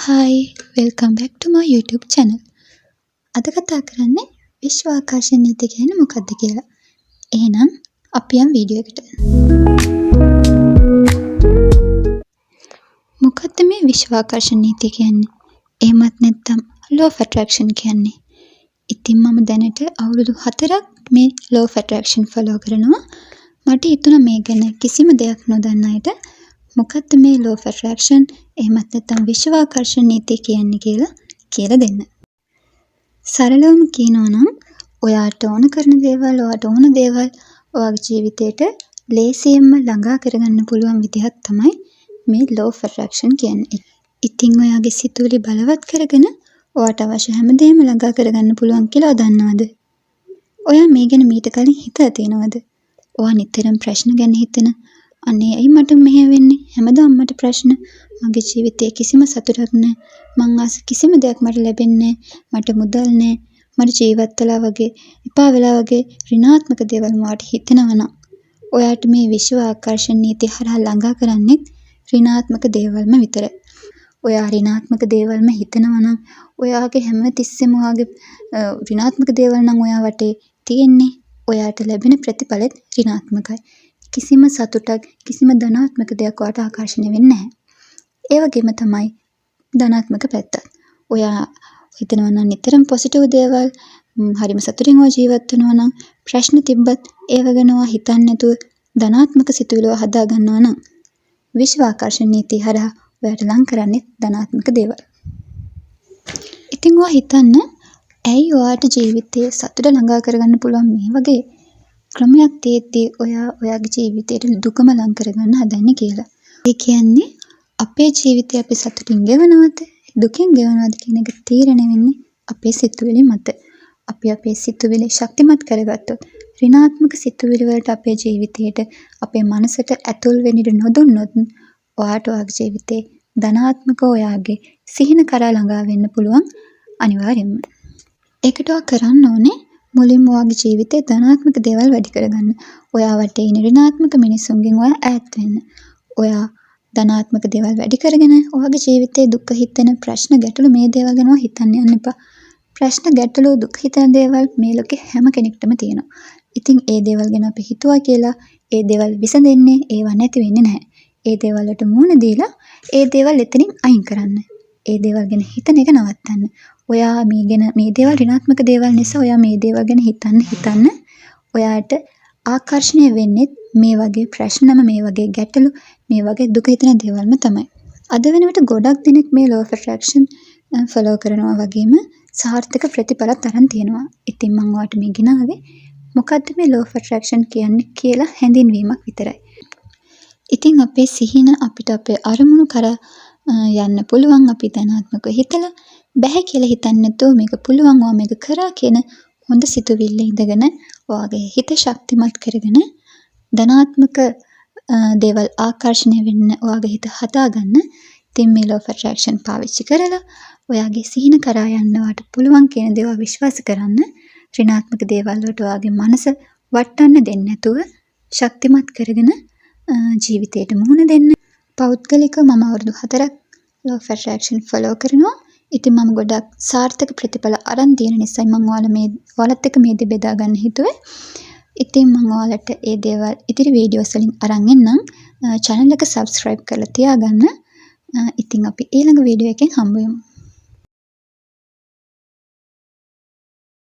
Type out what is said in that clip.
Hi, welcome back to my YouTube channel. අද කතා කරන්නේ විශ්වාකර්ෂණ නීතිය කියන්නේ මොකක්ද කියලා. එහෙනම් අපි යමු වීඩියෝ එකට. මොකක්ද මේ විශ්වාකර්ෂණ නීතිය කියන්නේ? එහෙමත් නැත්නම් law of attraction කියන්නේ? ඉතින් මම දැනට අවුරුදු 4ක් මේ law of attraction follow කරනවා. මට හිතුණා මේ ගැන කිසිම දෙයක් නොදන්න අයට මොකක්ද මේ law of attraction එහෙමත් නැත්නම් විශ්වාකර්ෂණ නීතිය කියන්නේ කියලා දෙන්න. සරලවම කියනවා නම් ඔයාට ඕන කරන දේවල්, ඔයාට ඕන දේවල් ඔයාගේ ජීවිතේට ලේසියෙන්ම ළඟා කරගන්න පුළුවන් විදිහක් තමයි මේ law of attraction කියන්නේ. ඉතින් ඔයාගේ සිතුවිලි බලවත් කරගෙන ඔයාට අවශ්‍ය හැමදේම ළඟා කරගන්න පුළුවන් කියලා දන්නවද? ඔයා මේ ගැන මීට කලින් හිතලා තියෙනවද? ඔයා නිතරම ප්‍රශ්න ගැන හිතන අනේ ඇයි මට මෙහෙම වෙන්නේ? හැමදාම මට ප්‍රශ්න. මගේ ජීවිතේ කිසිම සතුටක් නැහැ. මං ආස කිසිම දෙයක් මට ලැබෙන්නේ නැහැ. මට මුදල් නැහැ. මට ජීවත් වෙලා වගේ එපා වෙලා වගේ ඍණාත්මක දේවල් මාට හිතෙනවා නම් ඔයාට මේ විශ්ව ආකර්ෂණ නීතිය හරහා ළඟා කරන්නේ ඍණාත්මක දේවල්ම විතරයි. ඔයා ඍණාත්මක දේවල්ම හිතනවා නම් ඔයාගේ හැම තිස්සෙම ඔයාගේ ඍණාත්මක දේවල් නම් ඔයා වටේ තියෙන්නේ. ඔයාට ලැබෙන ප්‍රතිඵලෙත් ඍණාත්මකයි. කිසිම සතුටක් කිසිම ධනාත්මක දෙයක් ඔයාට ආකර්ෂණය වෙන්නේ නැහැ. ඒ වගේම තමයි ධනාත්මක පැත්තත්. ඔයා හිතනවා නම් නිතරම පොසිටිව් දේවල් හරිම සතුටින් ඔය ජීවත් වෙනවා නම් ප්‍රශ්න තිබ්බත් ඒව ගැන ඔයා හිතන්නේ නැතුව ධනාත්මක සිතුවිලි හදා ගන්නවා නම් විශ්ව ආකර්ෂණ නීතිය හරහා ඔයාට ලං කරන්නේ ධනාත්මක දේවල්. ඉතින් ඔයා හිතන්න ඇයි ඔයාට ජීවිතයේ සතුට ළඟා කරගන්න පුළුවන් මේ වගේ ක්‍රමයක් තියෙද්දී ඔයාගේ ජීවිතයට දුකම ලං කරගන්න හදන්නේ කියලා. ඒ කියන්නේ අපේ ජීවිතය අපි සතුටින් ගෙවනවද දුකින් ගෙවනවද කියන එක තීරණය වෙන්නේ අපේ සිතුවිලි මත. අපි අපේ සිතුවිලි ශක්තිමත් කරගත්තොත් ඍණාත්මක සිතුවිලි වලට අපේ ජීවිතයට අපේ මනසට ඇතුල් වෙන්න නොදුන්නොත් ඔයාට ඔයාගේ ජීවිතේ ධනාත්මක ඔයාගේ සිහින කරා ළඟා වෙන්න පුළුවන් අනිවාර්යෙන්ම. ඒකට ඔයා කරන්න ඕනේ මුලින්ම ඔයාගේ ජීවිතේ ධනාත්මක දේවල් වැඩි කරගන්න. ඔයා වටේ ඉන්න ඍණාත්මක මිනිස්සුන්ගෙන් ඔයා ඈත් වෙන්න. ඔයා ධනාත්මක දේවල් වැඩි කරගෙන ඔයාගේ ජීවිතේ දුක හිතෙන ප්‍රශ්න ගැටලු මේ දේවල් ගැන හිතන්න යන්න එපා. ප්‍රශ්න ගැටලු දුක හිතෙන දේවල් මේ ලෝකේ හැම කෙනෙක්ටම තියෙනවා. ඉතින් ඒ දේවල් ගැන අපි හිතුවා කියලා ඒ දේවල් විසඳෙන්නේ ඒවා නැති වෙන්නේ නැහැ. ඒ දේවල් වලට මුහුණ දීලා ඒ දේවල් එතනින් අයින් කරන්න. ඒ දේවල් ගැන හිතන එක නවත්තන්න. ඔයා මේ දේවල් ඍණාත්මක දේවල් නිසා ඔයා මේ දේවල් ගැන හිතන්න ඔයාට ආකර්ෂණය වෙන්නේ මේ වගේ ප්‍රශ්නම මේ වගේ ගැටලු මේ වගේ දුක හිතෙන දේවල්ම තමයි. අද වෙනකොට ගොඩක් දෙනෙක් මේ law of attraction follow කරනවා වගේම සාර්ථක ප්‍රතිඵලත් අරන් තියෙනවා. ඉතින් මම ඔයාලට මේ ගෙනාවේ මොකද්ද මේ law of attraction කියන්නේ කියලා හැඳින්වීමක් විතරයි. ඉතින් අපේ සිහින අපිට අපේ අරමුණු කරා යන්න පුළුවන්. අපි ධනාත්මකව හිතලා බැහැ කියලා හිතන්නේ නැතුව මේක පුළුවන් ඔයා මේක කරා කියන හොඳ සිතුවිල්ල ඉඳගෙන ඔයාගේ හිත ශක්තිමත් කරගෙන ධනාත්මක දේවල් ආකර්ෂණය වෙන්න ඔයාගේ හිත හදාගන්න. ඉතින් මේ law of attraction පාවිච්චි කරලා ඔයාගේ සිහින කරා යන්න ඔයාට පුළුවන් කියන දේ ඔයා විශ්වාස කරන්න. ඍණාත්මක දේවල් වලට ඔයාගේ මනස වටන්න දෙන්නේ නැතුව ශක්තිමත් කරගෙන ජීවිතයට මුහුණ දෙන්න. පෞද්ගලිකව මම අවුරුදු 4ක් law of attraction follow කරනවා. ඉතින් මම ගොඩක් සාර්ථක ප්‍රතිඵල අරන් තියෙන නිසා මම ඔයාලත් එක්ක මේ දේ බෙදා ගන්න හිතුවේ. ඉතින් මම ඔයාලට ඒ දේවල් ඉදිරි වීඩියෝස් වලින් අරන් එන්නම්. channel එක subscribe කරලා තියාගන්න. ඉතින් අපි ඊළඟ වීඩියෝ එකෙන් හම්බ වෙමු.